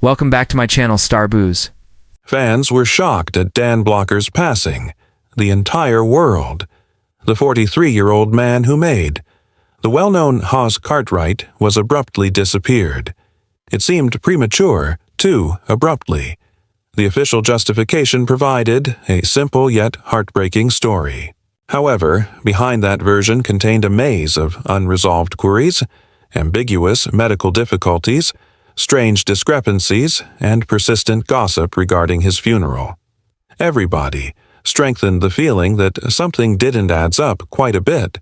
Welcome back to my channel, Star Booze. Fans were shocked at Dan Blocker's passing. The entire world. The 43-year-old man who made. The well-known Hoss Cartwright was abruptly disappeared. It seemed premature, too abruptly. The official justification provided a simple yet heartbreaking story. However, behind that version contained a maze of unresolved queries, ambiguous medical difficulties, strange discrepancies, and persistent gossip regarding his funeral. Everybody strengthened the feeling that something didn't add up quite a bit.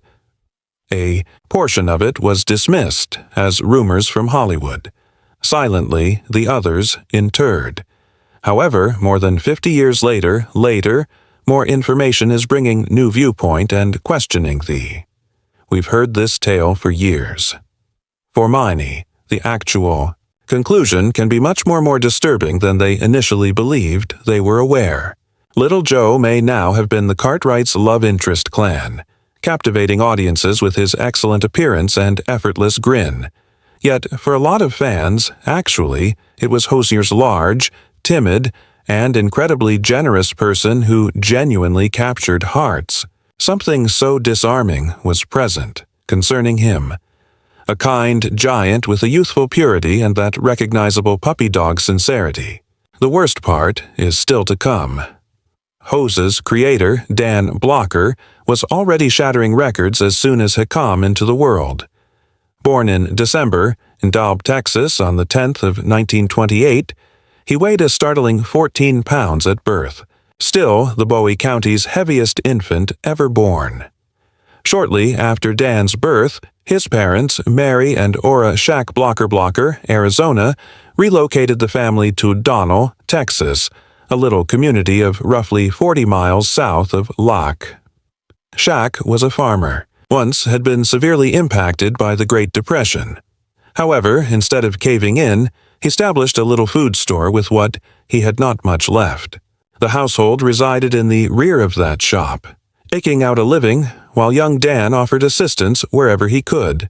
A portion of it was dismissed as rumors from Hollywood. Silently, the others interred. However, more than 50 years later, more information is bringing new viewpoint and questioning the. We've heard this tale for years. For many, the actual conclusion can be much more disturbing than they initially believed they were aware. Little Joe may now have been the Cartwrights' love interest clan, captivating audiences with his excellent appearance and effortless grin. Yet, for a lot of fans, actually, it was Hossier's large, timid, and incredibly generous person who genuinely captured hearts. Something so disarming was present concerning him. A kind giant with a youthful purity and that recognizable puppy dog sincerity. The worst part is still to come. Hoss's creator, Dan Blocker, was already shattering records as soon as he came into the world. Born in December, in Dalb, Texas, on the 10th of 1928, he weighed a startling 14 pounds at birth, still the Bowie County's heaviest infant ever born. Shortly after Dan's birth, his parents, Mary and Ora Shack Blocker, Arizona, relocated the family to Donnell, Texas, a little community of roughly 40 miles south of Locke. Shack was a farmer, once had been severely impacted by the Great Depression. However, instead of caving in, he established a little food store with what he had not much left. The household resided in the rear of that shop, eking out a living while young Dan offered assistance wherever he could.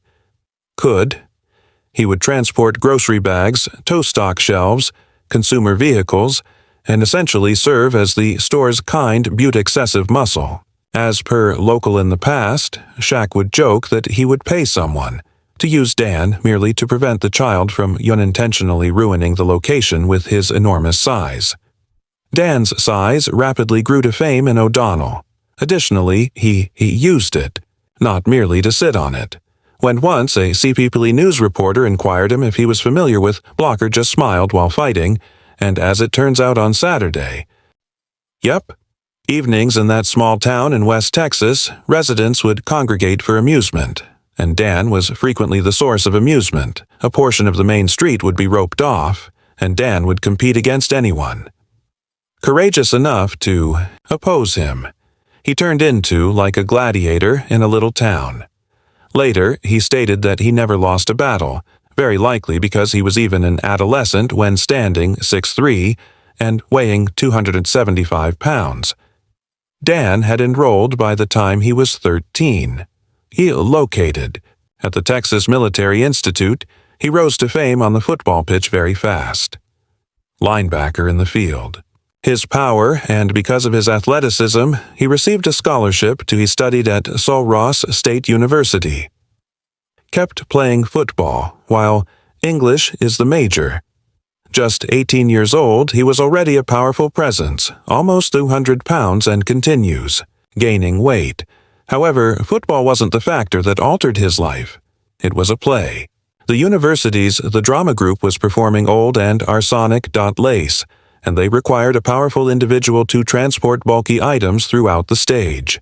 He would transport grocery bags, tow stock shelves, consumer vehicles, and essentially serve as the store's kind Butte excessive muscle. As per local in the past, Shack would joke that he would pay someone to use Dan merely to prevent the child from unintentionally ruining the location with his enormous size. Dan's size rapidly grew to fame in O'Donnell. Additionally, he used it, not merely to sit on it. When once a CPP News reporter inquired him if he was familiar with Blocker, just smiled while fighting, and as it turns out on Saturday. Yep. Evenings in that small town in West Texas, residents would congregate for amusement, and Dan was frequently the source of amusement. A portion of the main street would be roped off, and Dan would compete against anyone. Courageous enough to oppose him, he turned into like a gladiator in a little town. Later, he stated that he never lost a battle, very likely because he was even an adolescent when standing 6'3" and weighing 275 pounds. Dan had enrolled by the time he was 13. He located. At the Texas Military Institute, he rose to fame on the football pitch very fast. Linebacker in the field. His power, and because of his athleticism, he received a scholarship he studied at Sul Ross State University. Kept playing football, while English is the major. Just 18 years old, he was already a powerful presence, almost 200 pounds, and continues, gaining weight. However, football wasn't the factor that altered his life. It was a play. The university's The Drama Group was performing Old and Arsonic Lace, and they required a powerful individual to transport bulky items throughout the stage.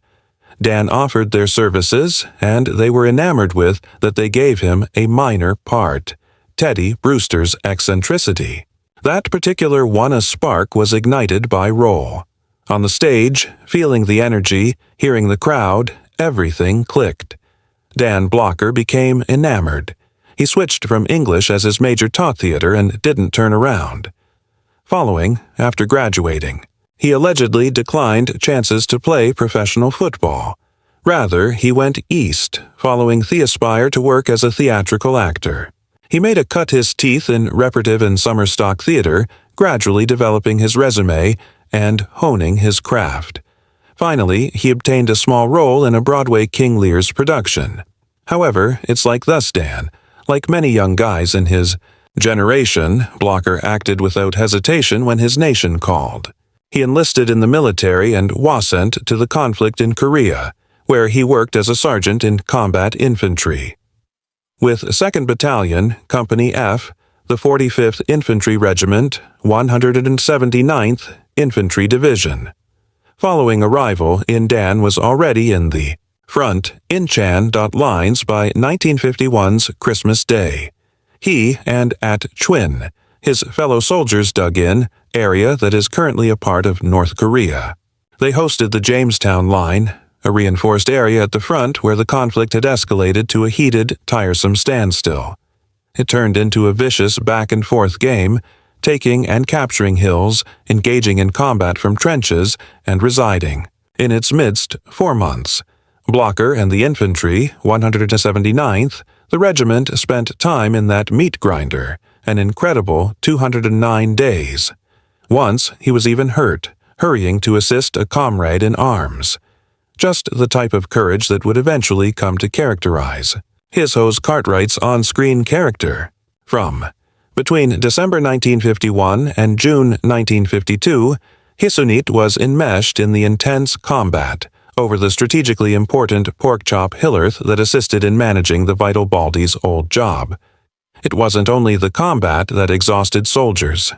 Dan offered their services, and they were enamored with that they gave him a minor part. Teddy Brewster's eccentricity. That particular one a spark was ignited by role. On the stage, feeling the energy, hearing the crowd, everything clicked. Dan Blocker became enamored. He switched from English as his major taught theater and didn't turn around. Following, after graduating, he allegedly declined chances to play professional football. Rather, he went east, following Theaspire to work as a theatrical actor. He made a cut his teeth in repetitive and summer stock theater, gradually developing his resume and honing his craft. Finally, he obtained a small role in a Broadway King Lear's production. However, it's like thus, Dan. Like many young guys in his generation, Blocker acted without hesitation when his nation called. He enlisted in the military and was sent to the conflict in Korea, where he worked as a sergeant in combat infantry. With 2nd Battalion, Company F, the 45th Infantry Regiment, 179th Infantry Division. Following arrival, Dan was already in the front Inchan lines by 1951's Christmas Day. He and at Chwin, his fellow soldiers dug in, area that is currently a part of North Korea. They hosted the Jamestown Line, a reinforced area at the front where the conflict had escalated to a heated, tiresome standstill. It turned into a vicious back-and-forth game, taking and capturing hills, engaging in combat from trenches, and residing, in its midst, 4 months. Blocker and the infantry, 179th, the regiment spent time in that meat grinder, an incredible 209 days. Once he was even hurt, hurrying to assist a comrade in arms. Just the type of courage that would eventually come to characterize Hoss Cartwright's on-screen character. Between December 1951 and June 1952, Hissunit was enmeshed in the intense combat over the strategically important pork chop Hillerth that assisted in managing the vital Baldy's old job. It wasn't only the combat that exhausted soldiers.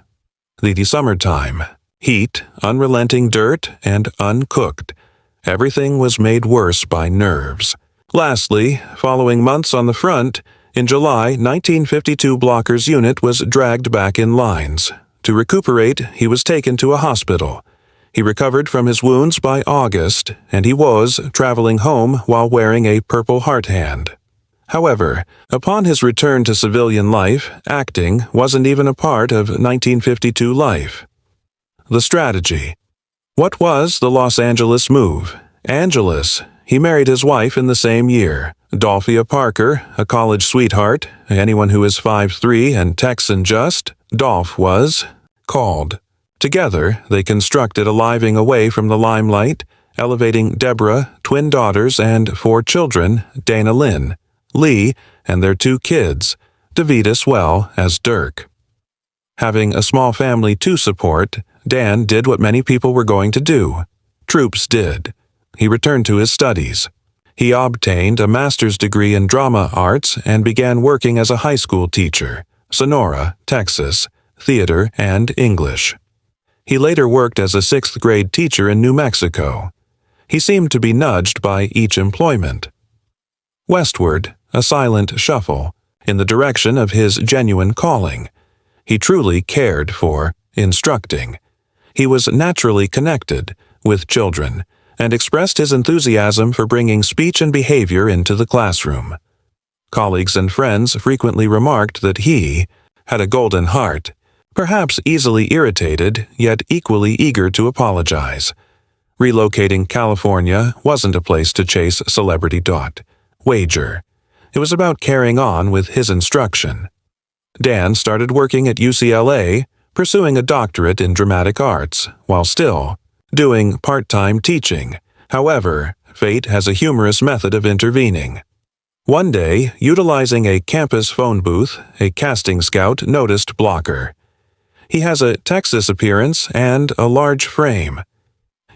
The summertime, heat, unrelenting dirt, and uncooked. Everything was made worse by nerves. Lastly, following months on the front, in July 1952 Blocker's unit was dragged back in lines. To recuperate, he was taken to a hospital. He recovered from his wounds by August, and he was traveling home while wearing a Purple Heart hand. However, upon his return to civilian life, acting wasn't even a part of 1952 life. The strategy. What was the Los Angeles move? Angeles. He married his wife in the same year, Dolphia Parker, a college sweetheart. Anyone who is 5'3" and Texan just, Dolph was, called. Together, they constructed a living away from the limelight, elevating Deborah, twin daughters, and 4 children, Dana Lynn, Lee, and their 2 kids, David as well as Dirk. Having a small family to support, Dan did what many people were going to do. Troops did. He returned to his studies. He obtained a master's degree in drama arts and began working as a high school teacher, Sonora, Texas, theater, and English. He later worked as a 6th grade teacher in New Mexico. He seemed to be nudged by each employment. Westward, a silent shuffle, in the direction of his genuine calling. He truly cared for instructing. He was naturally connected with children and expressed his enthusiasm for bringing speech and behavior into the classroom. Colleagues and friends frequently remarked that he had a golden heart, perhaps easily irritated, yet equally eager to apologize. Relocating California wasn't a place to chase celebrity wager. It was about carrying on with his instruction. Dan started working at UCLA, pursuing a doctorate in dramatic arts, while still doing part-time teaching. However, fate has a humorous method of intervening. One day, utilizing a campus phone booth, a casting scout noticed Blocker. He has a Texas appearance and a large frame.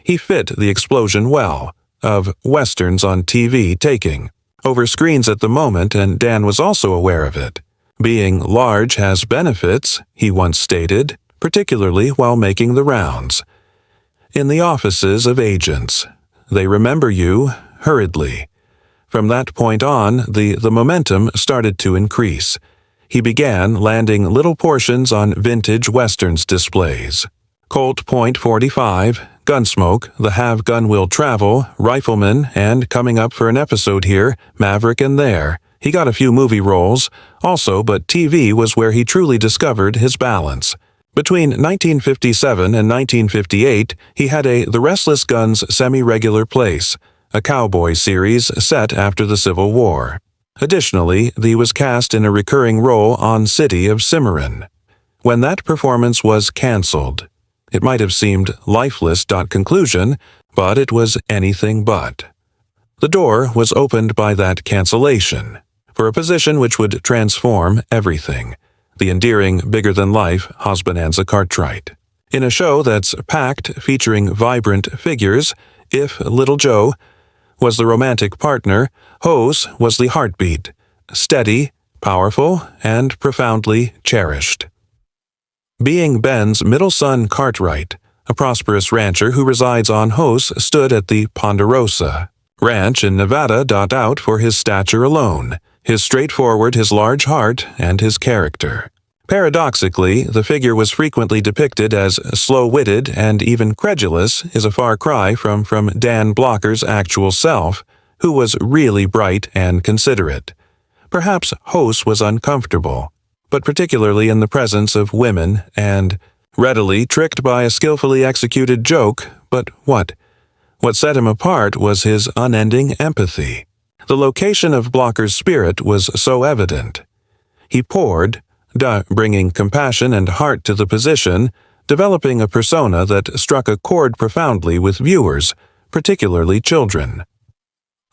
He fit the explosion well, of westerns on TV taking over screens at the moment, and Dan was also aware of it. Being large has benefits, he once stated, particularly while making the rounds. In the offices of agents, they remember you hurriedly. From that point on, the momentum started to increase. He began landing little portions on vintage westerns displays. Colt .45, Gunsmoke, The Have Gun Will Travel, Rifleman, and coming up for an episode here, Maverick and There. He got a few movie roles, also, but TV was where he truly discovered his balance. Between 1957 and 1958, he had The Restless Guns Semi-Regular Place, a cowboy series set after the Civil War. Additionally, he was cast in a recurring role on City of Cimarron. When that performance was cancelled, it might have seemed lifeless. Conclusion, but it was anything but. The door was opened by that cancellation, for a position which would transform everything, the endearing, bigger-than-life Hoss Bonanza Cartwright. In a show that's packed, featuring vibrant figures, if Little Joe was the romantic partner, Hoss was the heartbeat, steady, powerful, and profoundly cherished. Being Ben's middle son Cartwright, a prosperous rancher who resides on Hoss, stood at the Ponderosa Ranch in Nevada. Out for his stature alone, his straightforward, his large heart, and his character. Paradoxically, the figure was frequently depicted as slow-witted and even credulous, is a far cry from Dan Blocker's actual self, who was really bright and considerate. Perhaps Hoss was uncomfortable, but particularly in the presence of women, and readily tricked by a skillfully executed joke. But what set him apart was his unending empathy. The location of Blocker's spirit was so evident. He poured, bringing compassion and heart to the position, developing a persona that struck a chord profoundly with viewers, particularly children.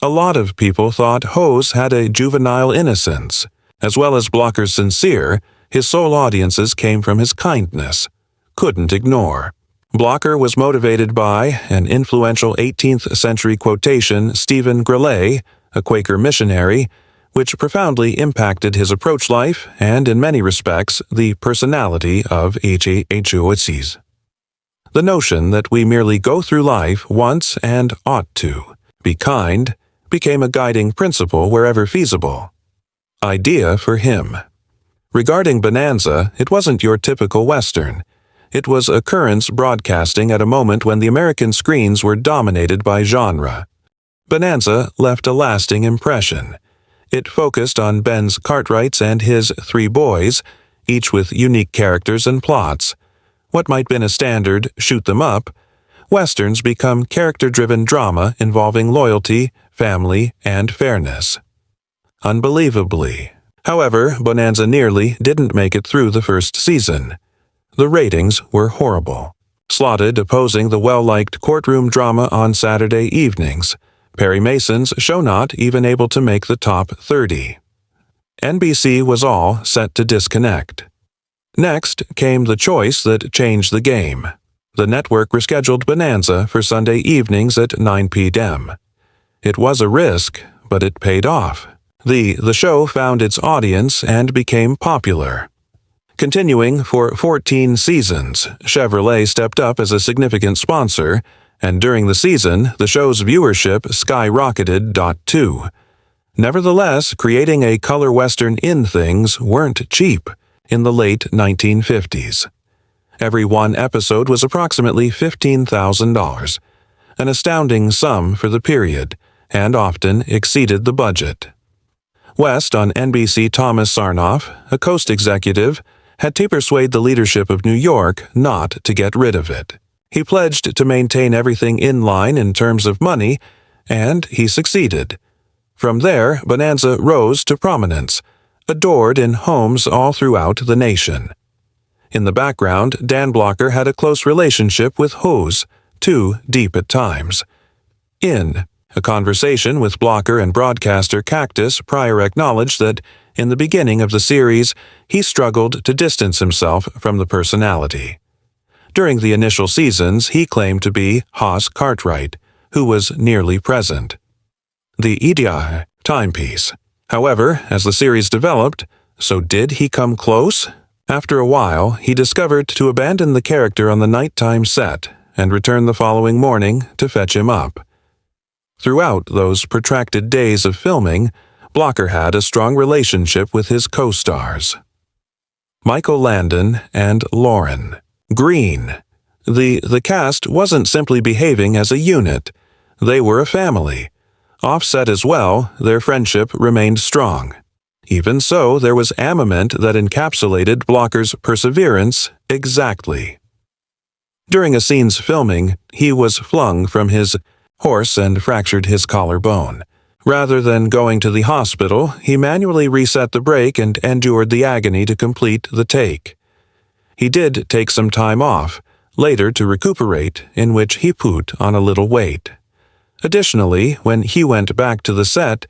A lot of people thought Hoss had a juvenile innocence. As well as Blocker's sincere, his sole audiences came from his kindness. Couldn't ignore. Blocker was motivated by an influential 18th-century quotation, Stephen Grellet, a Quaker missionary, which profoundly impacted his approach life and, in many respects, the personality of Hoss. The notion that we merely go through life once and ought to be kind became a guiding principle wherever feasible. Idea for him. Regarding Bonanza, it wasn't your typical Western. It was occurrence broadcasting at a moment when the American screens were dominated by genre. Bonanza left a lasting impression. It focused on Ben's Cartwrights and his three boys, each with unique characters and plots. What might have been a standard shoot-them-up, Westerns become character-driven drama involving loyalty, family, and fairness. Unbelievably. However, Bonanza nearly didn't make it through the first season. The ratings were horrible. Slotted opposing the well-liked courtroom drama on Saturday evenings, Perry Mason's show not even able to make the top 30. NBC was all set to disconnect. Next came the choice that changed the game. The network rescheduled Bonanza for Sunday evenings at 9 p.m. It was a risk, but it paid off. The show found its audience and became popular. Continuing for 14 seasons, Chevrolet stepped up as a significant sponsor, and during the season, the show's viewership skyrocketed. Nevertheless, creating a color western in things weren't cheap in the late 1950s. Every one episode was approximately $15,000, an astounding sum for the period, and often exceeded the budget. West on NBC Thomas Sarnoff, a Coast executive, had to persuade the leadership of New York not to get rid of it. He pledged to maintain everything in line in terms of money, and he succeeded. From there, Bonanza rose to prominence, adored in homes all throughout the nation. In the background, Dan Blocker had a close relationship with Hoss, too deep at times. In a conversation with Blocker and broadcaster Cactus, Pryor acknowledged that, in the beginning of the series, he struggled to distance himself from the personality. During the initial seasons, he claimed to be Hoss Cartwright, who was nearly present. The idiot timepiece. However, as the series developed, so did he come close? After a while, he discovered to abandon the character on the nighttime set and return the following morning to fetch him up. Throughout those protracted days of filming, Blocker had a strong relationship with his co-stars. Michael Landon and Lauren Green. The cast wasn't simply behaving as a unit. They were a family. Offset as well, their friendship remained strong. Even so, there was armament that encapsulated Blocker's perseverance exactly. During a scene's filming, he was flung from his horse and fractured his collarbone. Rather than going to the hospital, he manually reset the brake and endured the agony to complete the take. He did take some time off, later to recuperate, in which he put on a little weight. Additionally, when he went back to the set,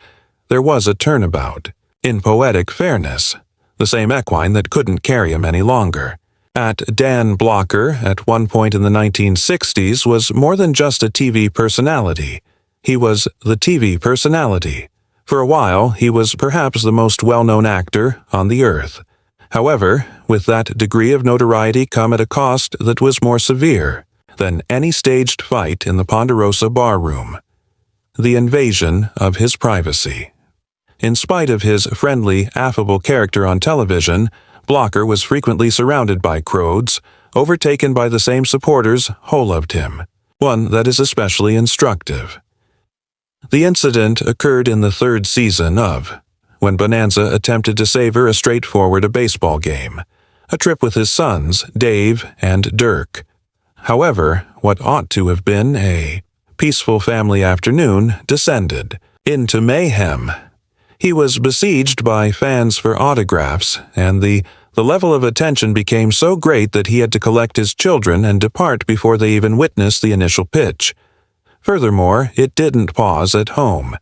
there was a turnabout, in poetic fairness, the same equine that couldn't carry him any longer. Dan Blocker, at one point in the 1960s, was more than just a TV personality. He was the TV personality. For a while, he was perhaps the most well-known actor on the earth. However, with that degree of notoriety come at a cost that was more severe than any staged fight in the Ponderosa barroom: the invasion of his privacy. In spite of his friendly, affable character on television, Blocker was frequently surrounded by crowds, overtaken by the same supporters who loved him, one that is especially instructive. The incident occurred in the third season of when Bonanza attempted to savor a straightforward baseball game, a trip with his sons, Dave and Dirk. However, what ought to have been a peaceful family afternoon descended into mayhem. He was besieged by fans for autographs, and the level of attention became so great that he had to collect his children and depart before they even witnessed the initial pitch. Furthermore, it didn't pause at home.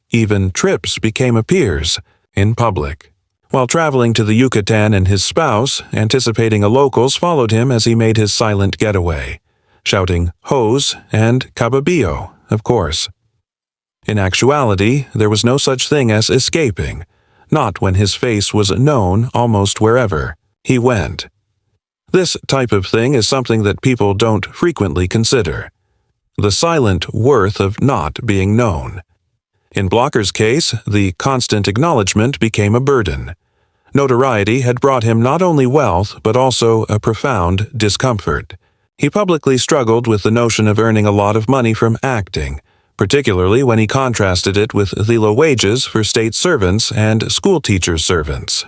Even trips became appears in public. While traveling to the Yucatan, and his spouse, anticipating a locals, followed him as he made his silent getaway, shouting "Hose" and "Cababillo," of course. In actuality, there was no such thing as escaping, not when his face was known almost wherever he went. This type of thing is something that people don't frequently consider: the silent worth of not being known. In Blocker's case, the constant acknowledgement became a burden. Notoriety had brought him not only wealth but also a profound discomfort. He publicly struggled with the notion of earning a lot of money from acting, particularly when he contrasted it with the low wages for state servants and school teachers' servants.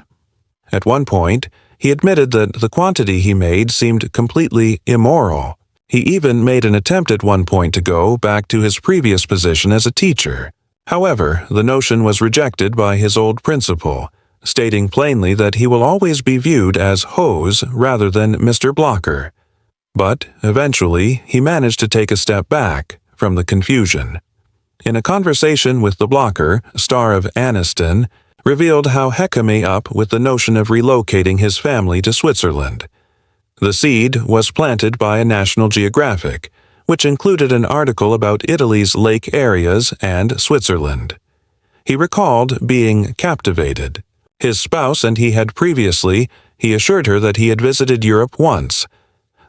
At one point, he admitted that the quantity he made seemed completely immoral. He even made an attempt at one point to go back to his previous position as a teacher. However, the notion was rejected by his old principal, stating plainly that he will always be viewed as Hose rather than Mr. Blocker. But, eventually, he managed to take a step back from the confusion. In a conversation with the Blocker, star of Aniston, revealed how he came up with the notion of relocating his family to Switzerland. The seed was planted by a National Geographic, which included an article about Italy's lake areas and Switzerland. He recalled being captivated. His spouse and he had previously, he assured her that he had visited Europe once,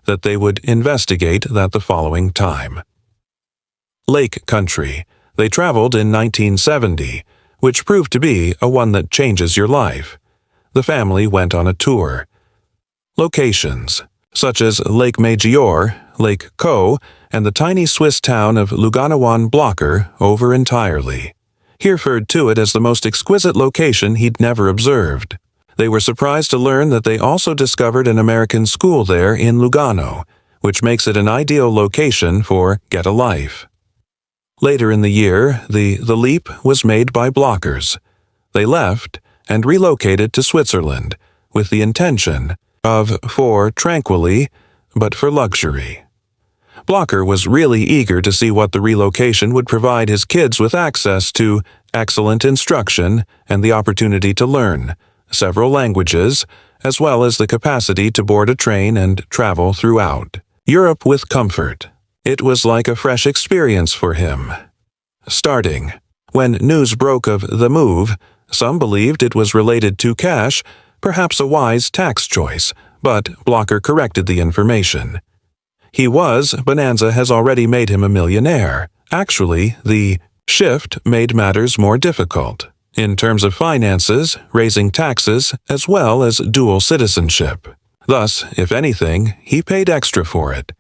that they would investigate that the following time. Lake country. They traveled in 1970, which proved to be a one that changes your life. The family went on a tour. Locations, such as Lake Maggiore, Lake Co., and the tiny Swiss town of Lugano Blocker over entirely. He referred to it as the most exquisite location he'd never observed. They were surprised to learn that they also discovered an American school there in Lugano, which makes it an ideal location for Get a Life. Later in the year, the leap was made by Blockers. They left and relocated to Switzerland with the intention of for tranquilly, but for luxury. Blocker was really eager to see what the relocation would provide his kids with: access to excellent instruction and the opportunity to learn several languages, as well as the capacity to board a train and travel throughout Europe with comfort. It was like a fresh experience for him. Starting when news broke of the move, some believed it was related to cash, perhaps a wise tax choice, but Blocker corrected the information. Bonanza has already made him a millionaire. Actually, the shift made matters more difficult, in terms of finances, raising taxes, as well as dual citizenship. Thus, if anything, he paid extra for it.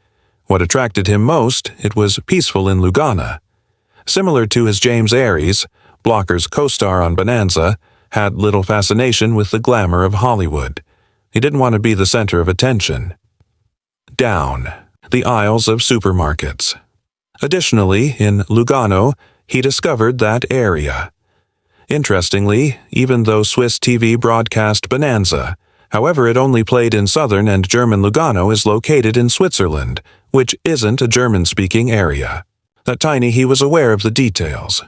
What attracted him most, it was peaceful in Lugano. Similar to his James Aries, Blocker's co-star on Bonanza, had little fascination with the glamour of Hollywood. He didn't want to be the center of attention. Down the aisles of supermarkets. Additionally, in Lugano, he discovered that area. Interestingly, even though Swiss TV broadcast Bonanza, however, it only played in southern and German Lugano is located in Switzerland, which isn't a German-speaking area. That tiny, he was aware of the details.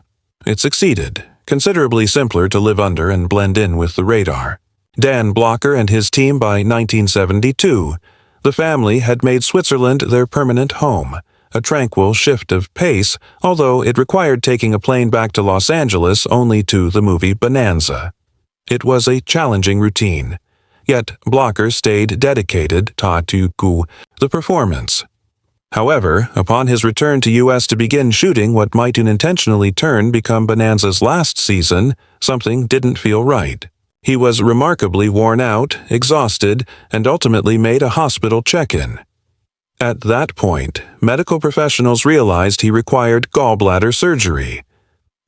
It succeeded, considerably simpler to live under and blend in with the radar. Dan Blocker and his team by 1972. The family had made Switzerland their permanent home, a tranquil shift of pace, although it required taking a plane back to Los Angeles only to the movie Bonanza. It was a challenging routine. Yet Blocker stayed dedicated to the performance. However, upon his return to U.S. to begin shooting what might unintentionally become Bonanza's last season, something didn't feel right. He was remarkably worn out, exhausted, and ultimately made a hospital check-in. At that point, medical professionals realized he required gallbladder surgery.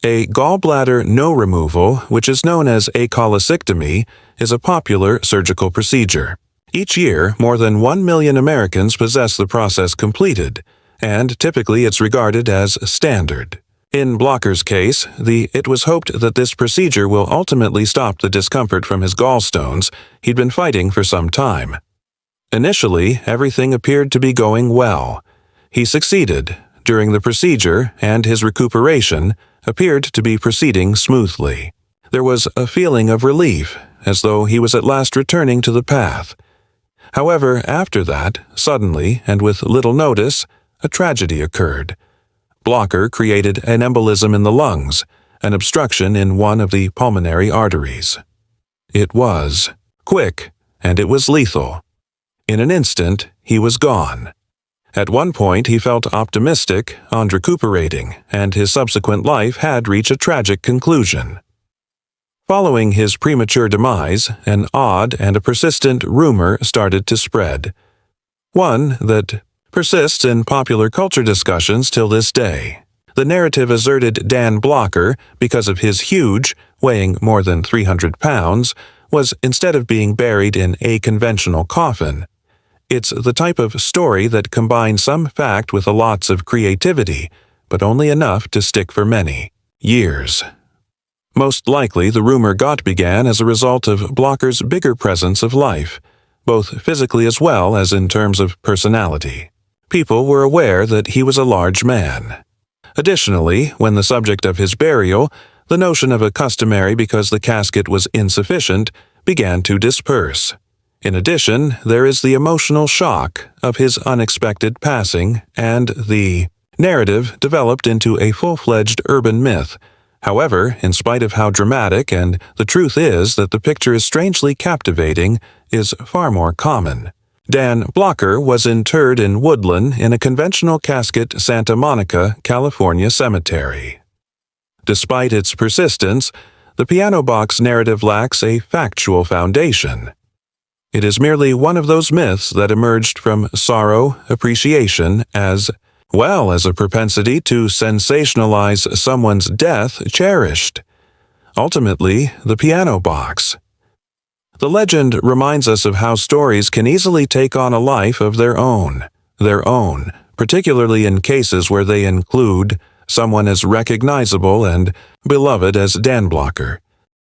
A gallbladder no removal, which is known as acholectomy, is a popular surgical procedure. Each year, more than 1 million Americans possess the process completed, and typically it's regarded as standard. In Blocker's case, it was hoped that this procedure will ultimately stop the discomfort from his gallstones he'd been fighting for some time. Initially, everything appeared to be going well. He succeeded during the procedure, and his recuperation appeared to be proceeding smoothly. There was a feeling of relief, as though he was at last returning to the path. However, after that, suddenly, and with little notice, a tragedy occurred. Blocker created an embolism in the lungs, an obstruction in one of the pulmonary arteries. It was quick, and it was lethal. In an instant, he was gone. At one point, he felt optimistic on recuperating, and his subsequent life had reached a tragic conclusion. Following his premature demise, an odd and a persistent rumor started to spread. One that persists in popular culture discussions till this day. The narrative asserted Dan Blocker, because of his huge, weighing more than 300 pounds, was instead of being buried in a conventional coffin. It's the type of story that combines some fact with lots of creativity, but only enough to stick for many years. Most likely, the rumor began as a result of Blocker's bigger presence of life, both physically as well as in terms of personality. People were aware that he was a large man. Additionally, when the subject of his burial, the notion of a customary because the casket was insufficient, began to disperse. In addition, there is the emotional shock of his unexpected passing, and the narrative developed into a full-fledged urban myth. However, in spite of how dramatic, and the truth is that the picture is strangely captivating, is far more common. Dan Blocker was interred in Woodland in a conventional casket Santa Monica, California cemetery. Despite its persistence, the piano box narrative lacks a factual foundation. It is merely one of those myths that emerged from sorrow, appreciation, as well as a propensity to sensationalize someone's death cherished. Ultimately, the piano box. The legend reminds us of how stories can easily take on a life of their own, particularly in cases where they include someone as recognizable and beloved as Dan Blocker.